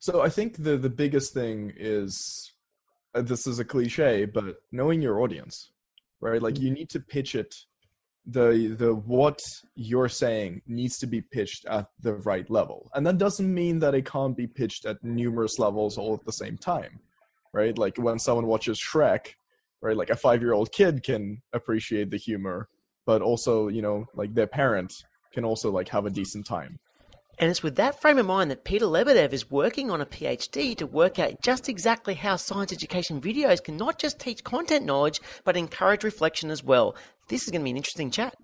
So I think the biggest thing is, this is a cliche, but knowing your audience, right? Like you need to pitch it. The what you're saying needs to be pitched at the right level, and that doesn't mean that it can't be pitched at numerous levels all at the same time, right? Like when someone watches Shrek, right? Like a 5-year-old kid can appreciate the humor, but also, like their parent can also like have a decent time. And it's with that frame of mind that Petr Lebedev is working on a PhD to work out just exactly how science education videos can not just teach content knowledge, but encourage reflection as well. This is going to be an interesting chat.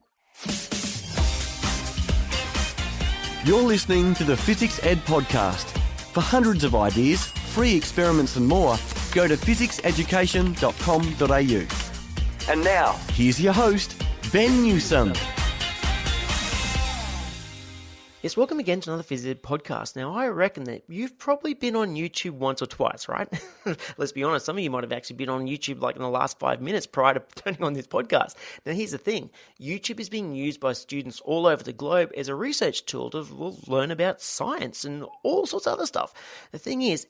You're listening to the Fizzics Ed podcast. For hundreds of ideas, free experiments and more, go to fizzicseducation.com.au. And now, here's your host, Ben Newsome. Yes, welcome again to another Fizzics Ed podcast. Now, I reckon that you've probably been on YouTube once or twice, right? Let's be honest, some of you might have actually been on YouTube like in the last 5 minutes prior to turning on this podcast. Now, here's the thing. YouTube is being used by students all over the globe as a research tool to learn about science and all sorts of other stuff. The thing is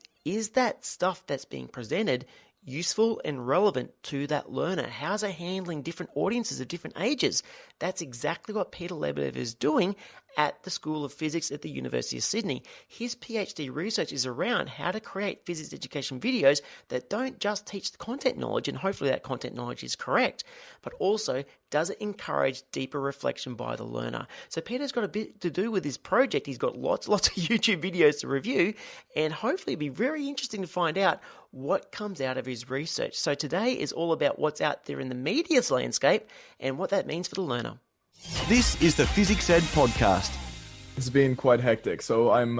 that stuff that's being presented useful and relevant to that learner? How's it handling different audiences of different ages? That's exactly what Petr Lebedev is doing at the School of Physics at the University of Sydney. His PhD research is around how to create physics education videos that don't just teach the content knowledge, and hopefully that content knowledge is correct, but also does it encourage deeper reflection by the learner. So Peter's got a bit to do with this project. He's got lots of YouTube videos to review, and hopefully it'll be very interesting to find out what comes out of his research. So today is all about what's out there in the media's landscape and what that means for the learner. This is the Fizzics Ed podcast. It's been quite hectic. So I'm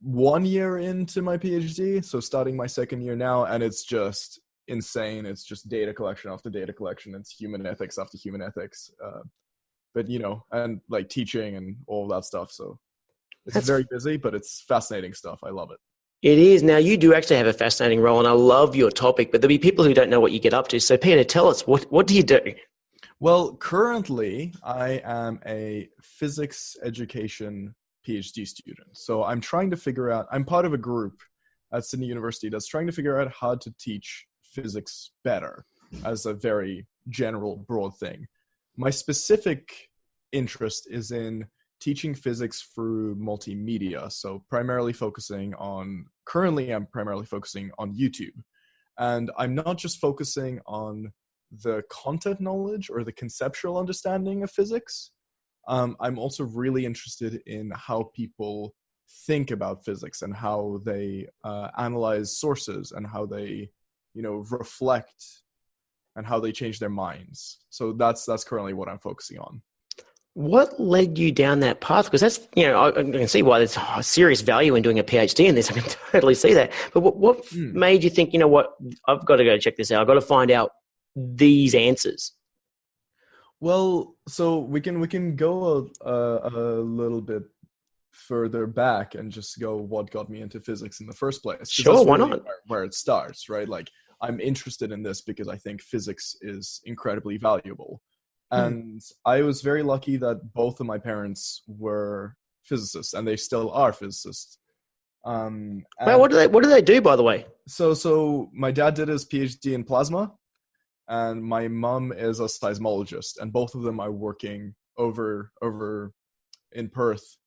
1 year into my PhD, so starting my second year now, and it's just insane. It's just data collection after data collection. It's human ethics after human ethics. But, and like teaching and all that stuff. So it's very busy, but it's fascinating stuff. I love it. It is. Now, you do actually have a fascinating role, and I love your topic, but there'll be people who don't know what you get up to. So, Peter, tell us, what do you do? Well, currently, I am a physics education PhD student. So I'm trying to figure out, I'm part of a group at Sydney University that's trying to figure out how to teach physics better as a very general, broad thing. My specific interest is in teaching physics through multimedia. So currently I'm primarily focusing on YouTube. And I'm not just focusing on the content knowledge or the conceptual understanding of physics. I'm also really interested in how people think about physics and how they analyze sources and how they, reflect and how they change their minds. So that's currently what I'm focusing on. What led you down that path? Because that's, I can see why there's serious value in doing a PhD in this. I can totally see that. But what made you think, what, I've got to go check this out. I've got to find out these answers? Well, so we can go a little bit further back and just go what got me into physics in the first place. Sure, why not? Where it starts, right? Like I'm interested in this because I think physics is incredibly valuable. And I was very lucky that both of my parents were physicists, and they still are physicists. Well, what do they do, by the way? So my dad did his PhD in plasma, and my mom is a seismologist, and both of them are working over in Perth.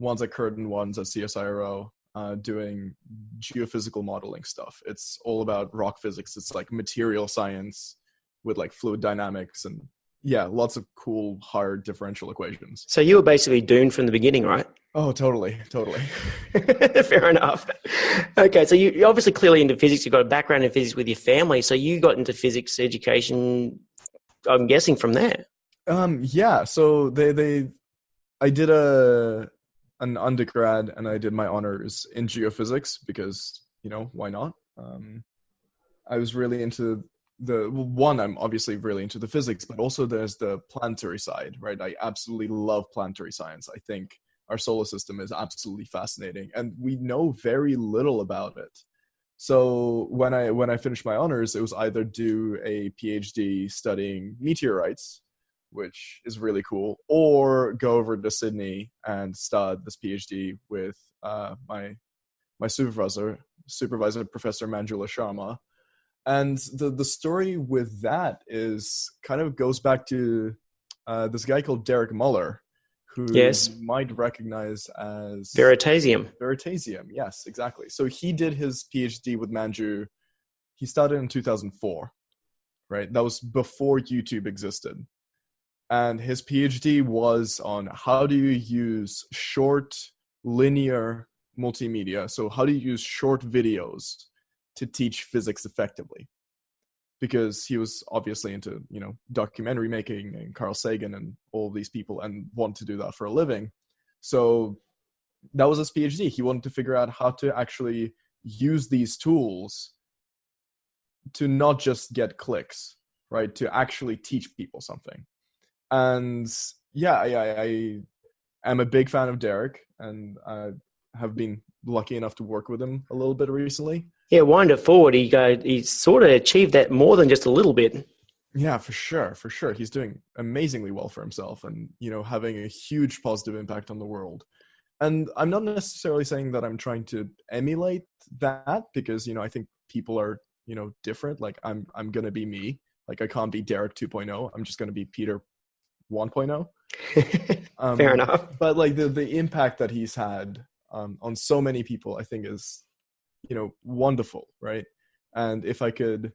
One's at Curtin, one's at CSIRO, doing geophysical modeling stuff. It's all about rock physics. It's like material science with like fluid dynamics and lots of cool hard differential equations. So you were basically doomed from the beginning, right? Oh, totally. Fair enough. Okay, so you're obviously clearly into physics. You've got a background in physics with your family. So you got into physics education, I'm guessing, from there. So I did an undergrad and I did my honors in geophysics because, why not? I was really into I'm obviously really into the physics, but also there's the planetary side, right? I absolutely love planetary science. I think our solar system is absolutely fascinating, and we know very little about it. So when I finished my honors, it was either do a PhD studying meteorites, which is really cool, or go over to Sydney and start this PhD with my my supervisor, Professor Manjula Sharma. And the story with that is kind of goes back to this guy called Derek Muller, who you might recognize as Veritasium. Yes, exactly. So he did his PhD with Manju. He started in 2004, right? That was before YouTube existed. And his PhD was on how do you use short linear multimedia. So how do you use short videos to teach physics effectively? Because he was obviously into, documentary making and Carl Sagan and all these people and wanted to do that for a living. So that was his PhD. He wanted to figure out how to actually use these tools to not just get clicks, right? To actually teach people something. And I am a big fan of Derek, and I have been lucky enough to work with him a little bit recently. Yeah, wind it forward. He sort of achieved that more than just a little bit. Yeah, for sure. He's doing amazingly well for himself and, having a huge positive impact on the world. And I'm not necessarily saying that I'm trying to emulate that because, I think people are, different. Like I'm going to be me. Like I can't be Derek 2.0. I'm just going to be Peter 1.0. Fair enough. But like the impact that he's had on so many people, I think is, wonderful, right? And if I could,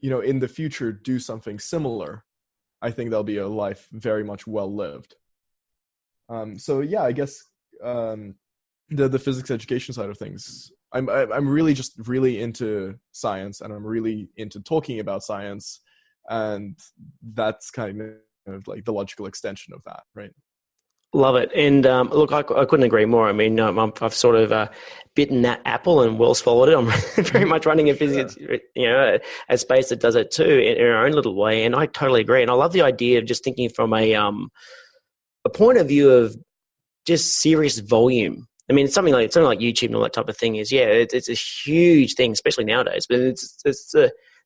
in the future do something similar, I think that'll be a life very much well lived. So yeah, I guess the physics education side of things, I'm really into science, and I'm really into talking about science, and that's kind of like the logical extension of that, right? Love it. And look, I couldn't agree more. I mean, I've sort of bitten that apple and well swallowed it. I'm very much running a physics, a space that does it too in our own little way. And I totally agree. And I love the idea of just thinking from a point of view of just serious volume. I mean, it's something like YouTube and all that type of thing is, it's a huge thing, especially nowadays. But it's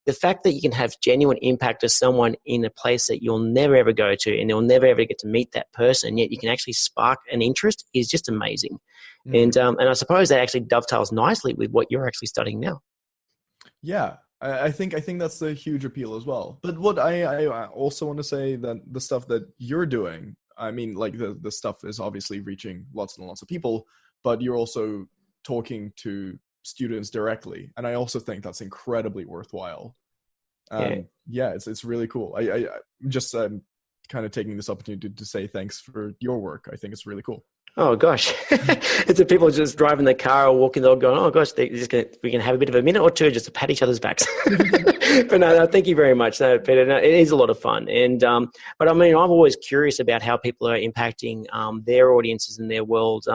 the fact that you can have genuine impact to someone in a place that you'll never ever go to, and you'll never ever get to meet that person, yet you can actually spark an interest is just amazing. Mm-hmm. And I suppose that actually dovetails nicely with what you're actually studying now. Yeah, I think that's the huge appeal as well. But what I also want to say that the stuff that you're doing, I mean, like the stuff is obviously reaching lots and lots of people, but you're also talking to students directly, and I also think that's incredibly worthwhile. It's really cool. I just kind of taking this opportunity to say thanks for your work. I think it's really cool. Oh gosh, it's the people just driving the car or walking the dog going, oh gosh, we can have a bit of a minute or two just to pat each other's backs. But no, thank you very much, Peter. No, it is a lot of fun, and but I mean, I'm always curious about how people are impacting their audiences in their world,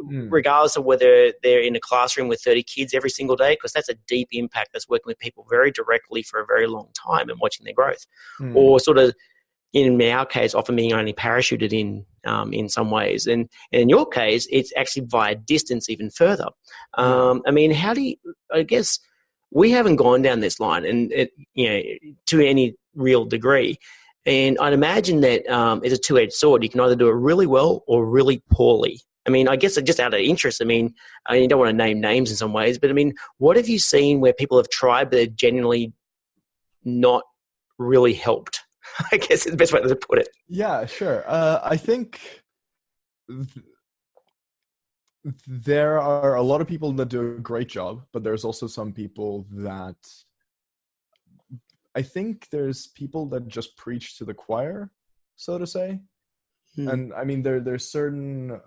regardless of whether they're in a classroom with 30 kids every single day, because that's a deep impact. That's working with people very directly for a very long time and watching their growth, or sort of, in our case, often being only parachuted in some ways. And in your case, it's actually via distance even further. I mean, I guess we haven't gone down this line and to any real degree. And I'd imagine that it's a two-edged sword. You can either do it really well or really poorly. I mean, I guess just out of interest, I mean, you don't want to name names in some ways, but I mean, what have you seen where people have tried but they're genuinely not really helped? I guess is the best way to put it. Yeah, sure. I think there are a lot of people that do a great job, but there's also some people that I think there's people that just preach to the choir, so to say. And I mean, there's certain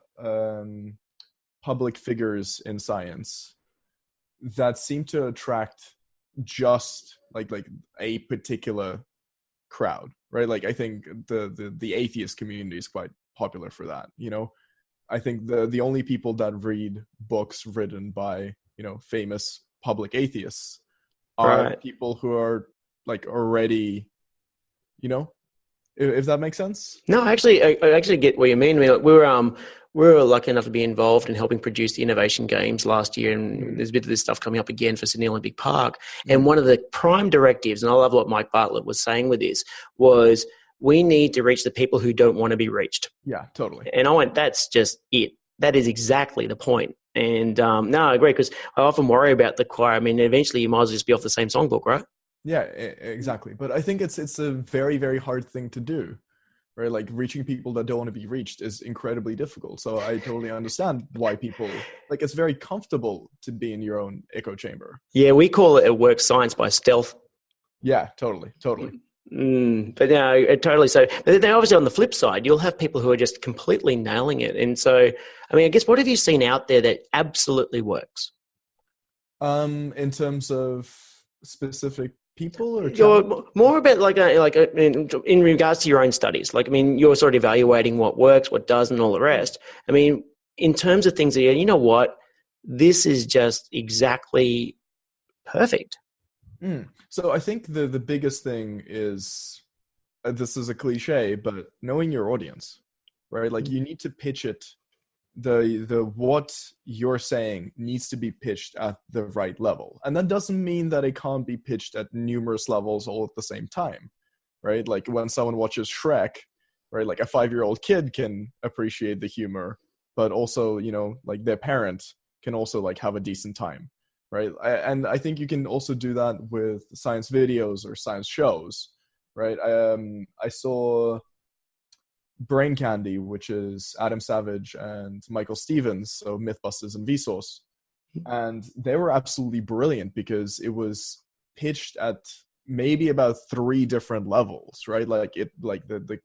public figures in science that seem to attract just like a particular crowd, right? Like I think the atheist community is quite popular for that. I think the only people that read books written by famous public atheists are people who are like already, if that makes sense. No, I actually get what you mean. I mean, we were lucky enough to be involved in helping produce the Innovation Games last year, and there's a bit of this stuff coming up again for Sydney Olympic Park. And one of the prime directives, and I love what Mike Bartlett was saying with this, was we need to reach the people who don't want to be reached. Yeah, totally. And I went, that's just it. That is exactly the point. And no, I agree, because I often worry about the choir. I mean, eventually you might as well just be off the same songbook, right? Yeah, exactly. But I think it's a very, very hard thing to do, right? Like reaching people that don't want to be reached is incredibly difficult. So I totally understand why people, like, it's very comfortable to be in your own echo chamber. Yeah, we call it at work science by stealth. Yeah, totally. But no, totally. So, but then obviously on the flip side, you'll have people who are just completely nailing it. And so, I mean, I guess what have you seen out there that absolutely works? In terms of specific people, or you're more about in regards to your own studies. Like, I mean, you're sort of evaluating what works, what doesn't, all the rest. I mean, in terms of things that you know what, this is just exactly perfect. So I think the biggest thing is, this is a cliche, but knowing your audience, right? Like you need to pitch it. The what you're saying needs to be pitched at the right level, and that doesn't mean that it can't be pitched at numerous levels all at the same time, right? Like when someone watches Shrek, right? Like a 5-year-old kid can appreciate the humor, but also, you know, like their parent can also like have a decent time, right? And I think you can also do that with science videos or science shows, right? I saw Brain Candy, which is Adam Savage and Michael Stevens, so Mythbusters and Vsauce, and they were absolutely brilliant because it was pitched at maybe about 3 different levels, right? Like the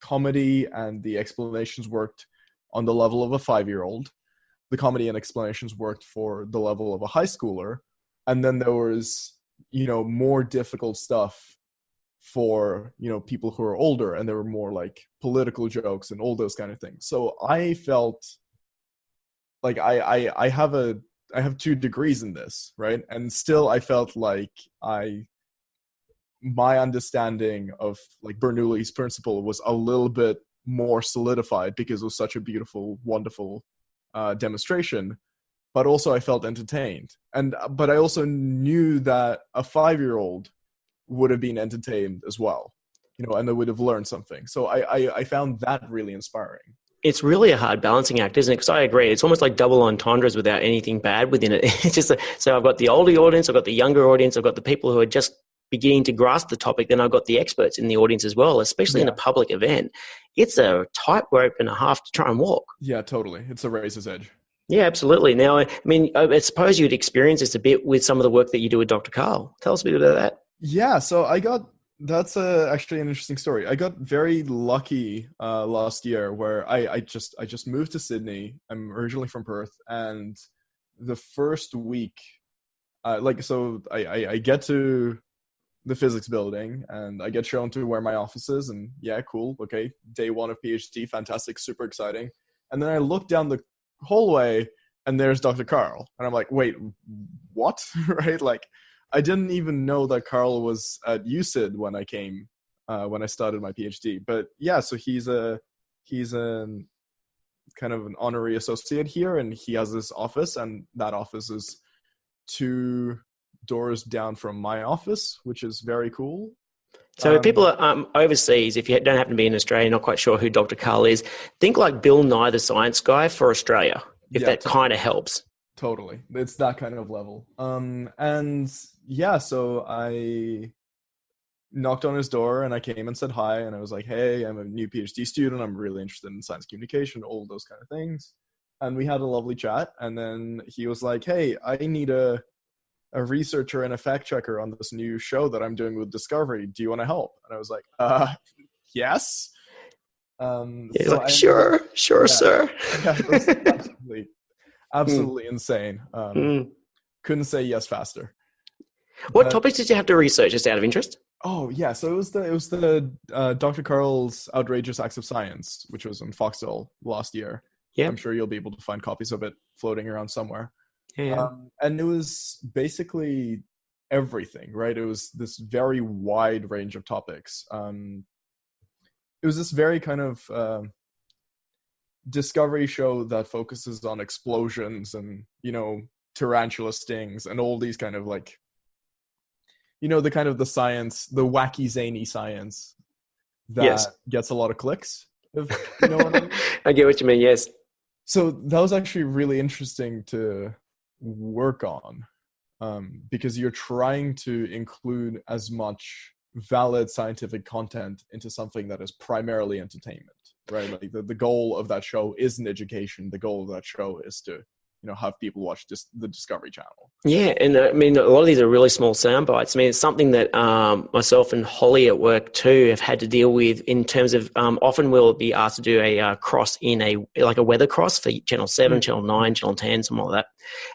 comedy and the explanations worked on the level of a 5-year-old. The comedy and explanations worked for the level of a high schooler, and then there was, you know, more difficult stuff for, you know, people who are older, and there were more like political jokes and all those kind of things. So I felt like I have 2 degrees in this, right? And still I felt like my understanding of like Bernoulli's principle was a little bit more solidified because it was such a beautiful, wonderful demonstration. But also I felt entertained, but I also knew that a 5-year-old would have been entertained as well, you know, and they would have learned something. So I found that really inspiring. It's really a hard balancing act, isn't it? Because I agree, it's almost like double entendres without anything bad within it. It's just so I've got the older audience, I've got the younger audience, I've got the people who are just beginning to grasp the topic, then I've got the experts in the audience as well, especially in a public event. It's a tightrope and a half to try and walk. Yeah, totally. It's a razor's edge. Yeah, absolutely. Now, I mean, I suppose you'd experience this a bit with some of the work that you do with Dr. Karl. Tell us a bit about that. Yeah, so that's actually an interesting story. I got very lucky last year where I just moved to Sydney. I'm originally from Perth, and the first week, I get to the physics building and I get shown to where my office is, and yeah, cool, okay, day 1 of PhD, fantastic, super exciting. And then I look down the hallway and there's Dr. Karl, and I'm like, wait, what? Right? Like, I didn't even know that Karl was at UCID when I started my PhD. But yeah, so he's a kind of an honorary associate here, and he has this office, and that office is 2 doors down from my office, which is very cool. So if people are overseas, if you don't happen to be in Australia, not quite sure who Dr. Karl is, think like Bill Nye the Science Guy for Australia, if that kind of helps. Totally. It's that kind of level. And yeah, so I knocked on his door and I came and said hi, and I was like, hey, I'm a new PhD student. I'm really interested in science communication, all those kind of things. And we had a lovely chat. And then he was like, hey, I need a researcher and a fact checker on this new show that I'm doing with Discovery. Do you want to help? And I was like, yes. Sure, yeah, sir. Yeah, it was absolutely insane. Couldn't say yes faster. What topics did you have to research, just out of interest? Oh yeah, so it was the Dr. Karl's Outrageous Acts of Science, which was on Foxtel last year. Yeah, I'm sure you'll be able to find copies of it floating around somewhere. Yeah. And it was basically everything, right? It was this very wide range of topics. It was this very kind of discovery show that focuses on explosions and, you know, tarantula stings and all these kind of like, you know, the kind of the science, the wacky zany science that gets a lot of clicks. If you know what I mean? I get what you mean, yes. So that was actually really interesting to work on, because you're trying to include as much valid scientific content into something that is primarily entertainment, right? Like the goal of that show isn't education. The goal of that show is to, have people watch the Discovery Channel. Yeah, and I mean, a lot of these are really small sound bites. I mean, it's something that myself and Holly at work too have had to deal with in terms of often we'll be asked to do a cross in a weather cross for Channel 7, Channel 9, Channel 10, something like that.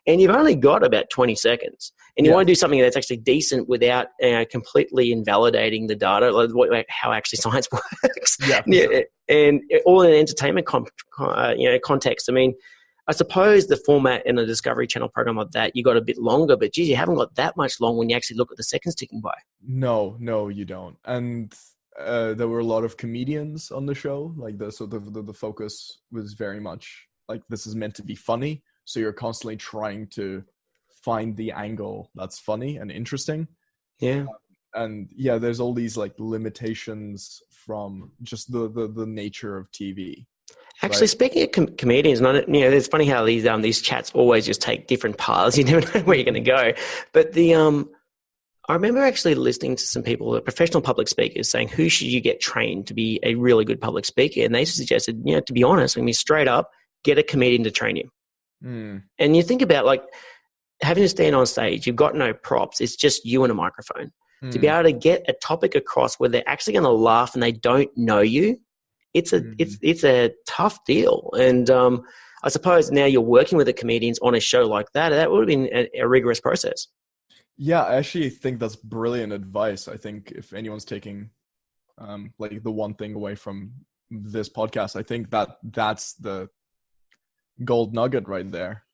And you've only got about 20 seconds. And you want to do something that's actually decent without completely invalidating the data, like how actually science works. Yeah, sure. And all in an entertainment context. I mean, I suppose the format in a Discovery Channel program like that, you got a bit longer, but geez, you haven't got that much long when you actually look at the seconds ticking by. No, you don't. And there were a lot of comedians on the show. Like the focus was very much like, this is meant to be funny. So you're constantly trying to find the angle that's funny and interesting. Yeah. And yeah, there's all these like limitations from just the nature of TV. Actually, speaking of comedians, it's funny how these chats always just take different paths. You never know where you're going to go. But I remember actually listening to some people, professional public speakers, saying, who should you get trained to be a really good public speaker? And they suggested, to be honest, straight up, get a comedian to train you. And you think about like having to stand on stage, you've got no props. It's just you and a microphone. To be able to get a topic across where they're actually going to laugh and they don't know you, it's a tough deal. And I suppose now you're working with the comedians on a show like that. That would have been a rigorous process. Yeah, I actually think that's brilliant advice. I think if anyone's taking like the one thing away from this podcast, I think that's the gold nugget right there.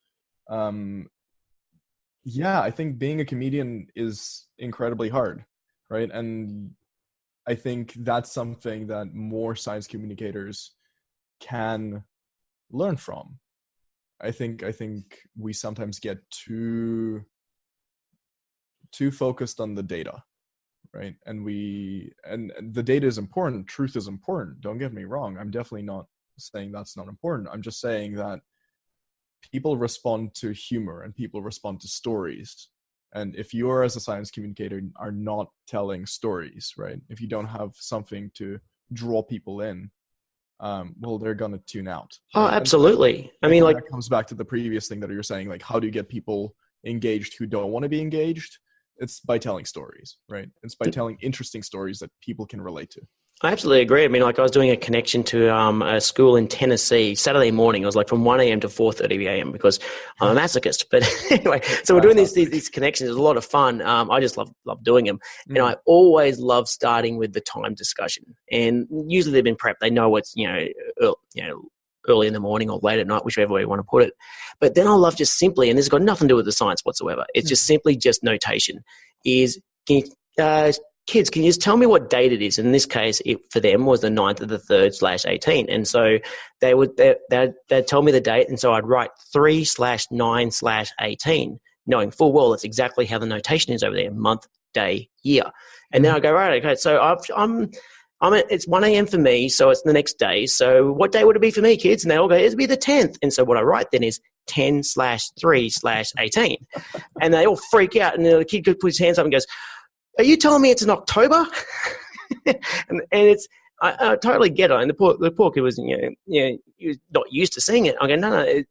Yeah, I think being a comedian is incredibly hard, right? And I think that's something that more science communicators can learn from. I think we sometimes get too focused on the data, right? And the data is important. Truth is important. Don't get me wrong. I'm definitely not saying that's not important. I'm just saying that people respond to humor and people respond to stories. And if you're, as a science communicator, are not telling stories, right? If you don't have something to draw people in, well, they're going to tune out. Right? Oh, absolutely. That comes back to the previous thing that you're saying, like, how do you get people engaged who don't want to be engaged? It's by telling stories, right? It's by telling interesting stories that people can relate to. I absolutely agree. I was doing a connection to a school in Tennessee Saturday morning. It was like from 1 a.m. to 4:30 a.m. because I'm a masochist. But anyway, so we're doing these connections. It's a lot of fun. I just love doing them. And I always love starting with the time discussion. And usually they've been prepped. They know it's, early in the morning or late at night, whichever way you want to put it. But then I love just simply, and this has got nothing to do with the science whatsoever. It's just simply just notation. Kids, can you just tell me what date it is? In this case, it for them was the 9th of the 3rd/18. And so they'd tell me the date. And so I'd write 3/9/18, knowing full well that's exactly how the notation is over there, month, day, year. And then I go, right, okay, so it's 1 a.m. for me, so it's the next day. So what day would it be for me, kids? And they all go, it'd be the 10th. And so what I write then is 10/3/18. And they all freak out. And the kid could put his hands up and goes, are you telling me it's in October? and it's I totally get it. And the poor kid was he was not used to seeing it. I go, no.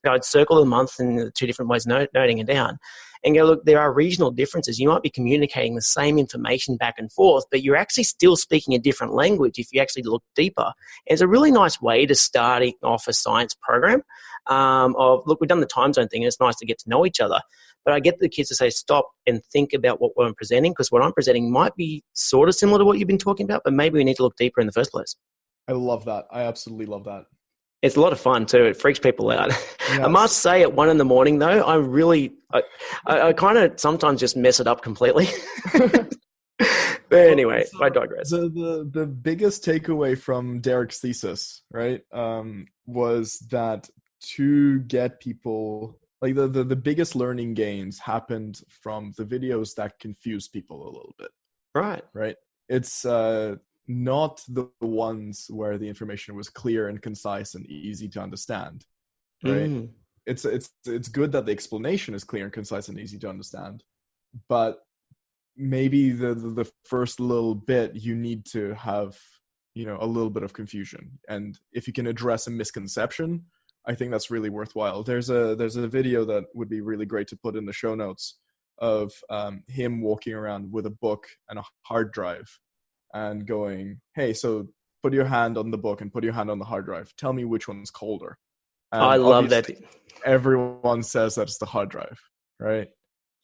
I'd circle the month in the two different ways, noting it down, and go, look, there are regional differences. You might be communicating the same information back and forth, but you're actually still speaking a different language if you actually look deeper. And it's a really nice way to start off a science program. Look, we've done the time zone thing, and it's nice to get to know each other. But I get the kids to say, stop and think about what I'm presenting, because what I'm presenting might be sort of similar to what you've been talking about, but maybe we need to look deeper in the first place. I love that. I absolutely love that. It's a lot of fun too. It freaks people out. Yes. I must say, at 1 a.m, though, I kind of sometimes just mess it up completely. But anyway, I digress. The biggest takeaway from Derek's thesis, right, was that to get people... Like the biggest learning gains happened from the videos that confused people a little bit. Right. It's not the ones where the information was clear and concise and easy to understand. right? Mm. It's good that the explanation is clear and concise and easy to understand, but maybe the first little bit you need to have, a little bit of confusion. And if you can address a misconception, I think that's really worthwhile. There's a video that would be really great to put in the show notes of him walking around with a book and a hard drive and going, hey, so put your hand on the book and put your hand on the hard drive. Tell me which one's colder. And I love that. Everyone says that's the hard drive, right?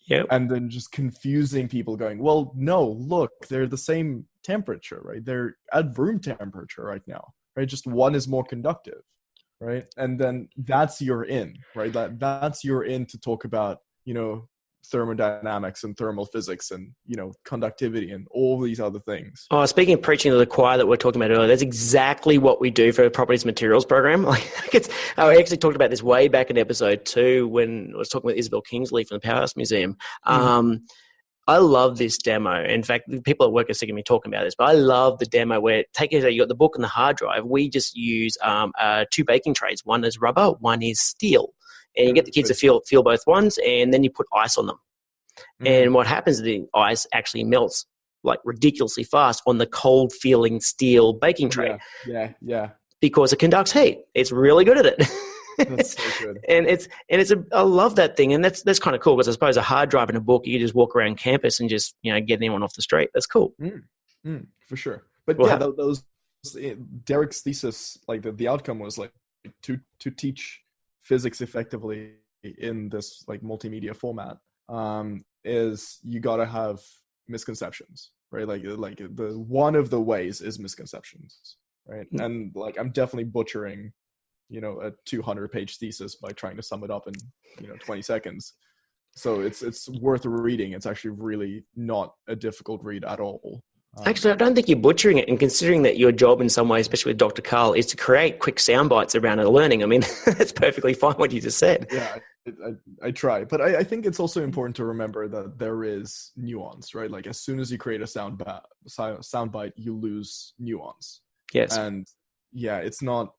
Yep. And then just confusing people going, well, no, look, they're the same temperature, right? They're at room temperature right now, right? Just one is more conductive, right? And then that's your in, right? That's your in to talk about, thermodynamics and thermal physics and, conductivity and all these other things. Oh, speaking of preaching to the choir that we are talking about earlier, that's exactly what we do for the Properties Materials program. I actually talked about this way back in episode 2 when I was talking with Isabel Kingsley from the Powerhouse Museum. I love this demo. In fact, people at work are sick of me talking about this, but I love the demo where you got the book and the hard drive. We just use 2 baking trays. One is rubber, one is steel. And you get the kids to feel both ones, and then you put ice on them. And what happens is the ice actually melts like ridiculously fast on the cold feeling steel baking tray. Yeah. Because it conducts heat. It's really good at it. That's so good. I love that thing, and that's kind of cool because I suppose a hard drive and a book, you can just walk around campus and just get anyone off the street. That's cool. For sure. But those Derek's thesis, like the outcome was like to teach physics effectively in this like multimedia format. Is you got to have misconceptions, right? Like the one of the ways is misconceptions, right? And like I'm definitely butchering a 200-page thesis by trying to sum it up in 20 seconds. So it's worth reading. It's actually really not a difficult read at all. Actually, I don't think you're butchering it, and considering that your job in some way, especially with Dr. Karl, is to create quick sound bites around the learning. I mean, that's perfectly fine what you just said. Yeah, I try. But I think it's also important to remember that there is nuance, right? Like as soon as you create a sound bite, you lose nuance. Yes. And yeah, it's not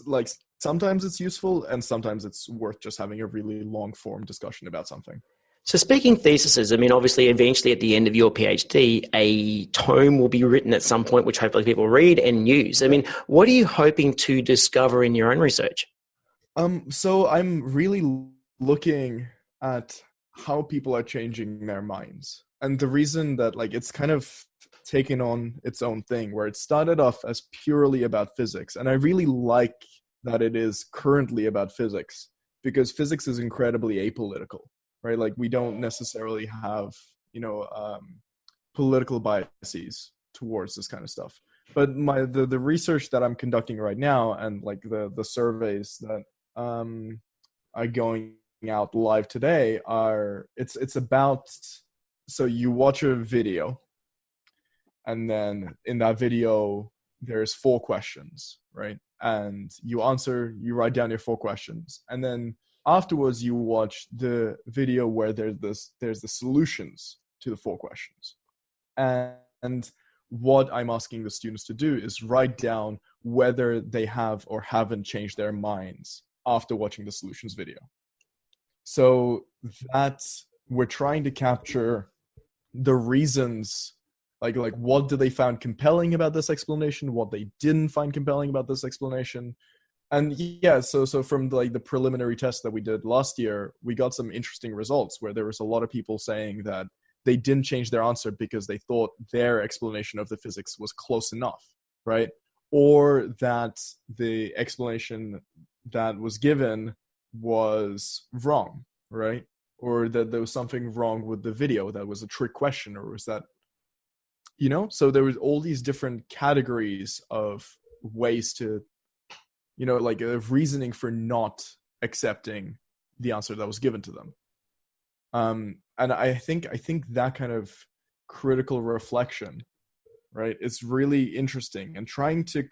like sometimes it's useful and sometimes it's worth just having a really long form discussion about something. So speaking theses, I mean, obviously, eventually at the end of your PhD, a tome will be written at some point, which hopefully people read and use. I mean, what are you hoping to discover in your own research? So I'm really looking at how people are changing their minds. And the reason that like it's kind of taken on its own thing where it started off as purely about physics. And I really like that it is currently about physics because physics is incredibly apolitical. Right, like we don't necessarily have, political biases towards this kind of stuff. But the research that I'm conducting right now, and like the surveys that are going out live today, it's about. So you watch a video, and then in that video there's 4 questions, right? And you write down your 4 questions, and then afterwards, you watch the video where there's the solutions to the 4 questions. And what I'm asking the students to do is write down whether they have or haven't changed their minds after watching the solutions video. So that's, we're trying to capture the reasons, like what do they find compelling about this explanation, what they didn't find compelling about this explanation. And yeah, so from like the preliminary test that we did last year, we got some interesting results where there was a lot of people saying that they didn't change their answer because they thought their explanation of the physics was close enough, right? Or that the explanation that was given was wrong, right? Or that there was something wrong with the video, that was a trick question, or was that, so there was all these different categories of ways to, like a reasoning for not accepting the answer that was given to them. And I think that kind of critical reflection, right, is really interesting, and trying to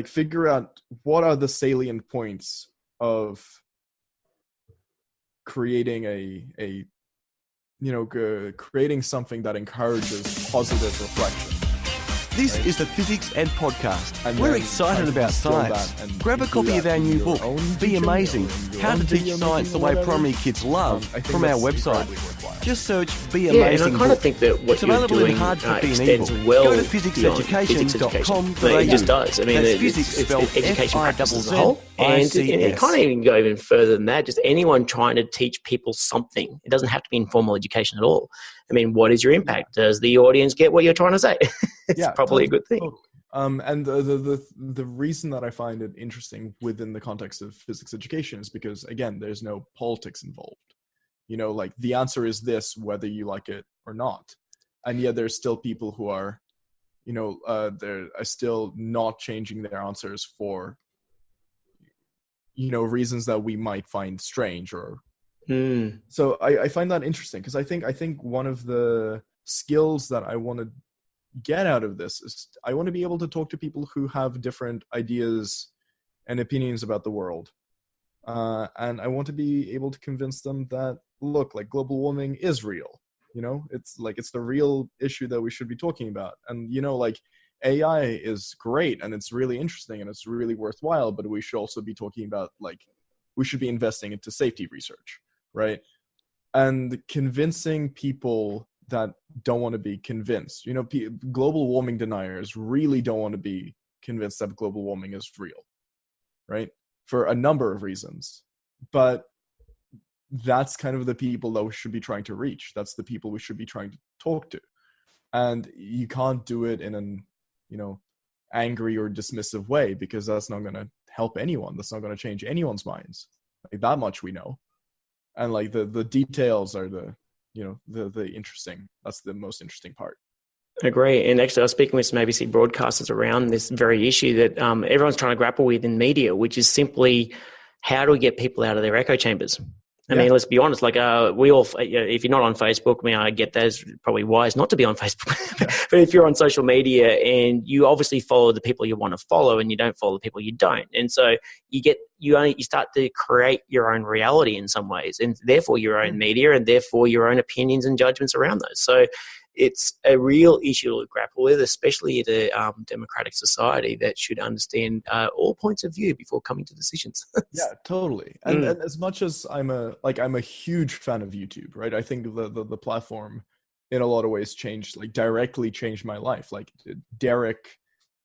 figure out what are the salient points of creating creating something that encourages positive reflection. This right? is the Fizzics Ed Podcast. And We're then excited try to about distill science. that and Grab a include copy of that our in new your book, own Be teaching Amazing, or in your How own to Teach video Science the making or way whatever. primary kids love, I think from our that's website. incredibly worthwhile. Just search Be Yeah, Amazing and I kind of book. think that what It's you're available in doing hard copy and extends ebook. well Go to beyond physics education. physicseducation.com.au. It just does. I mean, That's it's physics spelled education practices as a whole. And F-I-Z-Z-I-C-S. it kind of even go even further than that. Just anyone trying to teach people something. It doesn't have to be informal education at all. I mean, what is your impact? Does the audience get what you're trying to say? It's probably a good thing. Totally. And the reason that I find it interesting within the context of physics education is because, again, there's no politics involved. You know, like the answer is this, whether you like it or not. And yet there's still people who are, you know, they're still not changing their answers for, you know, reasons that we might find strange or. So I find that interesting because I think one of the skills that I want to get out of this is I want to be able to talk to people who have different ideas and opinions about the world. And I want to be able to convince them that, look, like global warming is real. You know, it's the real issue that we should be talking about. And, you know, like AI is great and it's really interesting and it's really worthwhile, but we should also be talking about, like, we should be investing into safety research, right? And convincing people that don't want to be convinced, you know, global warming deniers really don't want to be convinced that global warming is real, right? For a number of reasons. But that's kind of the people that we should be trying to reach. That's the people we should be trying to talk to. And you can't do it in an, you know, angry or dismissive way, because that's not going to help anyone. That's not going to change anyone's minds. Like, that much we know. And like the details are the, you know, the interesting, that's the most interesting part. I agree. And actually, I was speaking with some ABC broadcasters around this very issue that everyone's trying to grapple with in media, which is simply how do we get people out of their echo chambers? I mean, let's be honest, like we all, if you're not on Facebook, I mean, I get that it's probably wise not to be on Facebook, but if you're on social media and you obviously follow the people you want to follow and you don't follow the people you don't. And so you start to create your own reality in some ways, and therefore your own media, and therefore your own opinions and judgments around those. So it's a real issue to grapple with, especially in a democratic society that should understand all points of view before coming to decisions. Yeah, totally. And as much as I'm a huge fan of YouTube, right? I think the platform in a lot of ways directly changed my life. Like Derek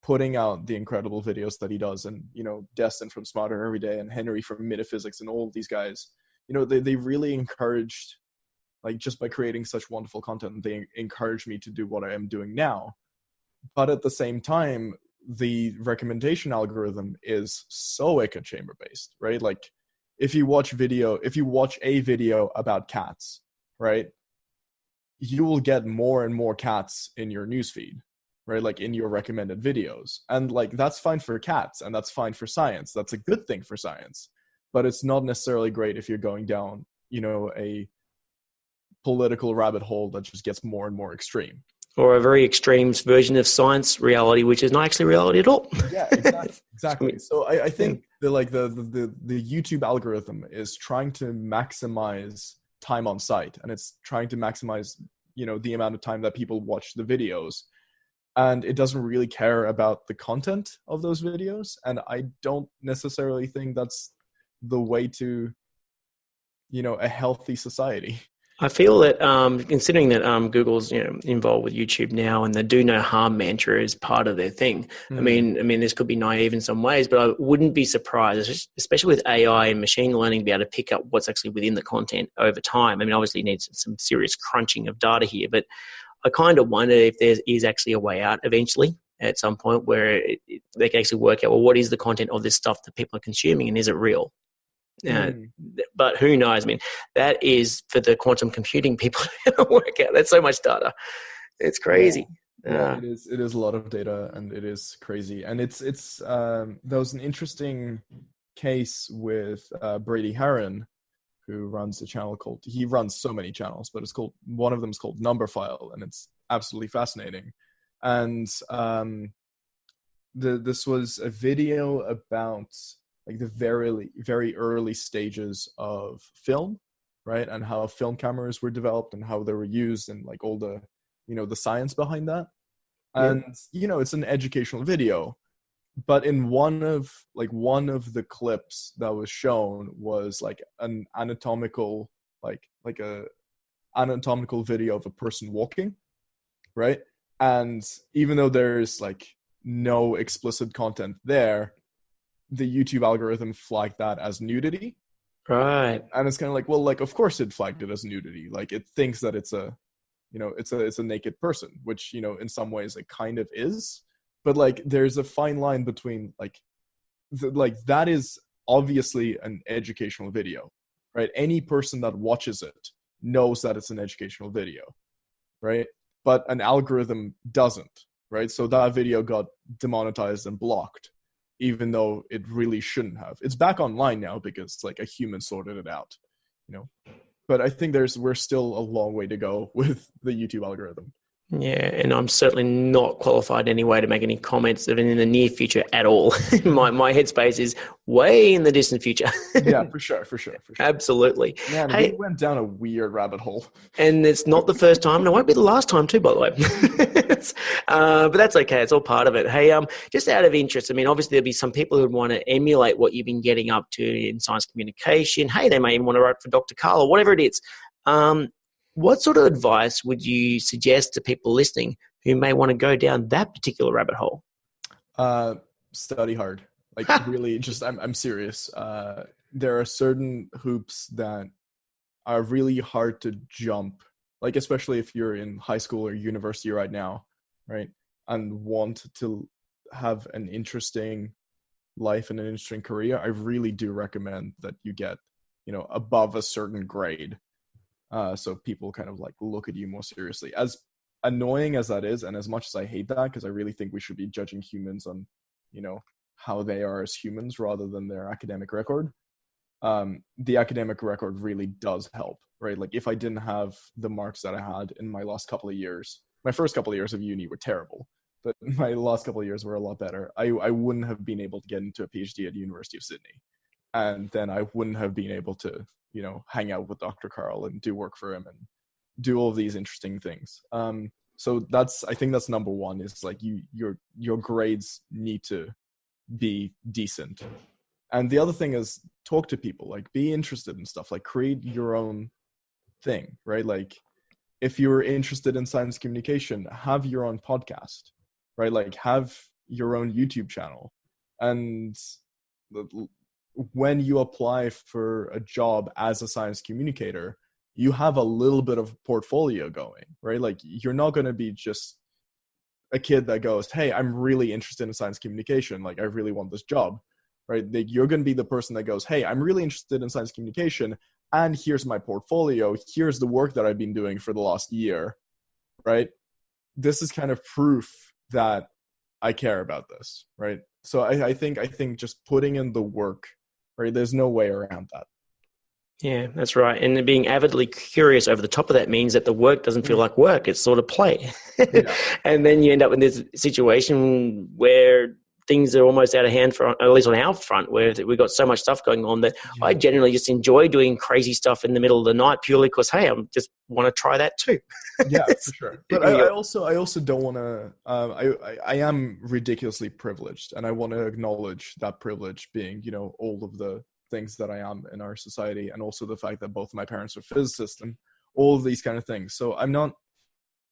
putting out the incredible videos that he does, and, you know, Destin from Smarter Every Day and Henry from Metaphysics and all of these guys, you know, they really encouraged, like, just by creating such wonderful content, they encourage me to do what I am doing now. But at the same time, the recommendation algorithm is so echo chamber based, right? Like, if you watch a video about cats, right, you will get more and more cats in your newsfeed, right? Like in your recommended videos. And like, that's fine for cats and that's fine for science. That's a good thing for science, but it's not necessarily great if you're going down, you know, a political rabbit hole that just gets more and more extreme, or a very extreme version of science reality, which is not actually reality at all. Yeah, exactly. So I think the YouTube algorithm is trying to maximize time on site, and it's trying to maximize, you know, the amount of time that people watch the videos, and it doesn't really care about the content of those videos. And I don't necessarily think that's the way to, you know, a healthy society. I feel that considering that Google's, you know, involved with YouTube now, and the do no harm mantra is part of their thing. I mean, this could be naive in some ways, but I wouldn't be surprised, especially with AI and machine learning, to be able to pick up what's actually within the content over time. I mean, obviously, you need some serious crunching of data here, but I kind of wonder if there is actually a way out eventually at some point where they can actually work out, well, what is the content of this stuff that people are consuming, and is it real? But who knows? I mean, that is for the quantum computing people to work out. That's so much data. It's crazy. Yeah, it is a lot of data, and it is crazy. And it's there was an interesting case with Brady Haran, who runs a channel he runs so many channels, but one of them is called Numberphile, and it's absolutely fascinating. And this was a video about like the very, very early stages of film, right? And how film cameras were developed and how they were used, and like all the, you know, the science behind that. And, it's an educational video. But in one of the clips that was shown was like an anatomical, like a anatomical video of a person walking, right? And even though there's like no explicit content there, the YouTube algorithm flagged that as nudity. Right. And it's kind of like, well, like, of course it flagged it as nudity. Like, it thinks that it's a naked person, which, in some ways it kind of is. But like, there's a fine line between like that is obviously an educational video, right? Any person that watches it knows that it's an educational video, right? But an algorithm doesn't, right? So that video got demonetized and blocked, even though it really shouldn't have. It's back online now because like a human sorted it out, But I think we're still a long way to go with the YouTube algorithm. Yeah, and I'm certainly not qualified in any way to make any comments of it in the near future at all. my headspace is way in the distant future. Yeah, for sure. Absolutely. Man, we went down a weird rabbit hole. And it's not the first time, and it won't be the last time too, by the way. But that's okay. It's all part of it. Hey, just out of interest, I mean, obviously there'll be some people who would want to emulate what you've been getting up to in science communication. Hey, they may even want to write for Dr. Karl or whatever it is. What sort of advice would you suggest to people listening who may want to go down that particular rabbit hole? Study hard. Like, really, just I'm serious. There are certain hoops that are really hard to jump, like especially if you're in high school or university right now, right? And want to have an interesting life and an interesting career. I really do recommend that you get, above a certain grade. So people kind of like look at you more seriously. As annoying as that is, and as much as I hate that, because I really think we should be judging humans on, how they are as humans rather than their academic record. The academic record really does help, right? Like, if I didn't have the marks that I had in my last couple of years, my first couple of years of uni were terrible, but my last couple of years were a lot better. I wouldn't have been able to get into a PhD at the University of Sydney. And then I wouldn't have been able to, hang out with Dr. Karl and do work for him and do all of these interesting things. So I think that's number one, is like your grades need to be decent. And the other thing is talk to people, like be interested in stuff, like create your own thing, right? Like if you're interested in science communication, have your own podcast, right? Like have your own YouTube channel. And when you apply for a job as a science communicator, you have a little bit of portfolio going, right? Like you're not going to be just a kid that goes, hey, I'm really interested in science communication. Like I really want this job, right? Like, you're going to be the person that goes, hey, I'm really interested in science communication. And here's my portfolio. Here's the work that I've been doing for the last year, right? This is kind of proof that I care about this, right? So I think just putting in the work, right? There's no way around that. Yeah, that's right. And being avidly curious over the top of that means that the work doesn't feel like work. It's sort of play. Yeah. And then you end up in this situation where things are almost out of hand, at least on our front, where we've got so much stuff going on that I generally just enjoy doing crazy stuff in the middle of the night purely because, hey, I just want to try that too. Yeah, for sure. But I also don't want to, I am ridiculously privileged, and I want to acknowledge that privilege being, all of the things that I am in our society, and also the fact that both my parents are physicists and all of these kind of things. So I'm not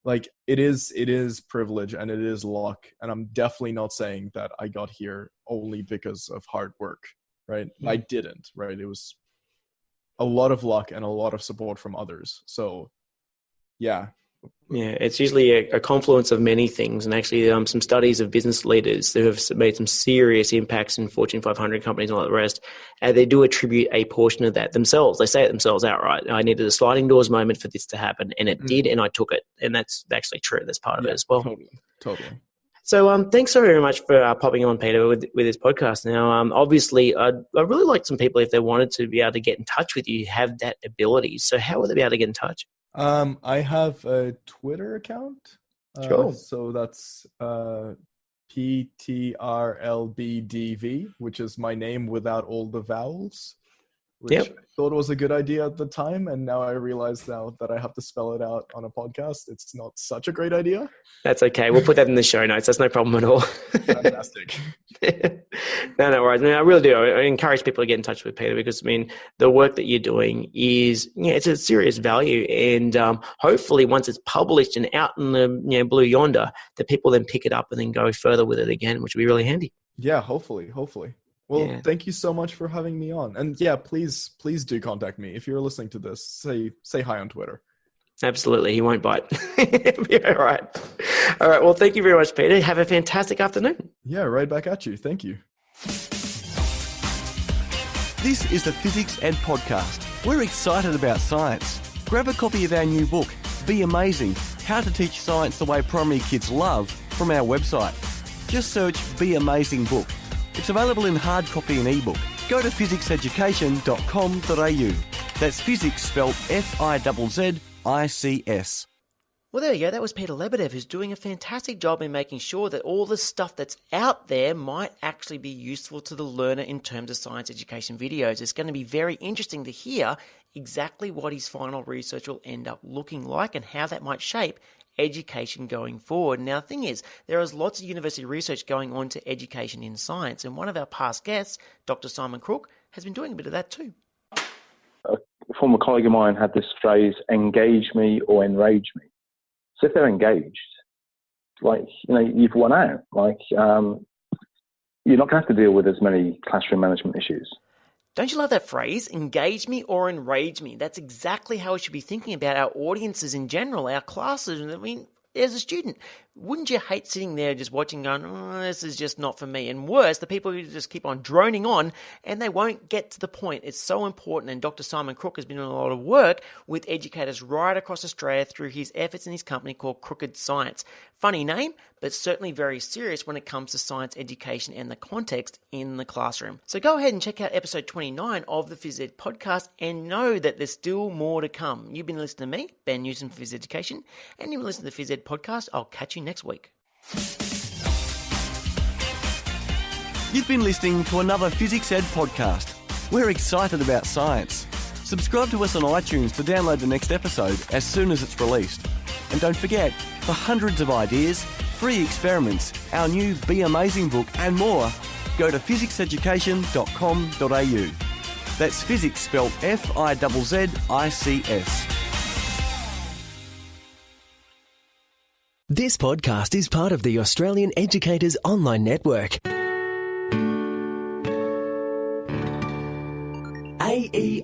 like, it is privilege and it is luck. And I'm definitely not saying that I got here only because of hard work, right? Mm-hmm. I didn't, right? It was a lot of luck and a lot of support from others. So yeah. Yeah, it's usually a confluence of many things, and actually some studies of business leaders who have made some serious impacts in Fortune 500 companies and all the rest, and they do attribute a portion of that themselves. They say it themselves outright. I needed a sliding doors moment for this to happen, and it did, and I took it. And that's actually true. That's part of it as well. Totally. So thanks so very much for popping on, Peter, with this podcast. Now, obviously, I'd really like some people, if they wanted to be able to get in touch with you, have that ability. So how would they be able to get in touch? I have a Twitter account. Sure. So that's PTRLBDV, which is my name without all the vowels. which I thought was a good idea at the time. And now I realize now that I have to spell it out on a podcast. It's not such a great idea. That's okay. We'll put that in the show notes. That's no problem at all. Fantastic. No worries. I mean, I really do. I encourage people to get in touch with Peter because, I mean, the work that you're doing is, it's a serious value. And hopefully once it's published and out in the blue yonder, that people then pick it up and then go further with it again, which would be really handy. Yeah, hopefully. Well, thank you so much for having me on. And yeah, please do contact me. If you're listening to this, say hi on Twitter. Absolutely. He won't bite. Be all right. All right. Well, thank you very much, Peter. Have a fantastic afternoon. Yeah, right back at you. Thank you. This is the Fizzics Ed Podcast. We're excited about science. Grab a copy of our new book, Be Amazing, How to Teach Science the Way Primary Kids Love, from our website. Just search Be Amazing Book. It's available in hard copy and ebook. Go to fizzicseducation.com.au. That's physics spelled Fizzics. Well, there you go. That was Petr Lebedev, who's doing a fantastic job in making sure that all the stuff that's out there might actually be useful to the learner in terms of science education videos. It's going to be very interesting to hear exactly what his final research will end up looking like and how that might shape education going forward. Now, the thing is, there is lots of university research going on to education in science, and one of our past guests, Dr. Simon Crook, has been doing a bit of that too. A former colleague of mine had this phrase, engage me or enrage me. So if they're engaged, you've won out. You're not going to have to deal with as many classroom management issues. Don't you love that phrase, engage me or enrage me? That's exactly how we should be thinking about our audiences in general, our classes. I mean, as a student, wouldn't you hate sitting there just watching going, this is just not for me? And worse, the people who just keep on droning on and they won't get to the point. It's so important. And Dr. Simon Crook has been doing a lot of work with educators right across Australia through his efforts in his company called Crooked Science. Funny name, but certainly very serious when it comes to science education and the context in the classroom. So go ahead and check out episode 29 of the Phys Ed podcast and know that there's still more to come. You've been listening to me, Ben Newsome from Phys Education, and you've been listening to the Phys Ed podcast. I'll catch you next week. You've been listening to another Fizzics Ed podcast. We're excited about science. Subscribe to us on iTunes to download the next episode as soon as it's released. And don't forget, for hundreds of ideas, free experiments, our new Be Amazing book and more, go to fizzicseducation.com.au. That's physics spelled Fizzics. This podcast is part of the Australian Educators Online Network. aeon.net.au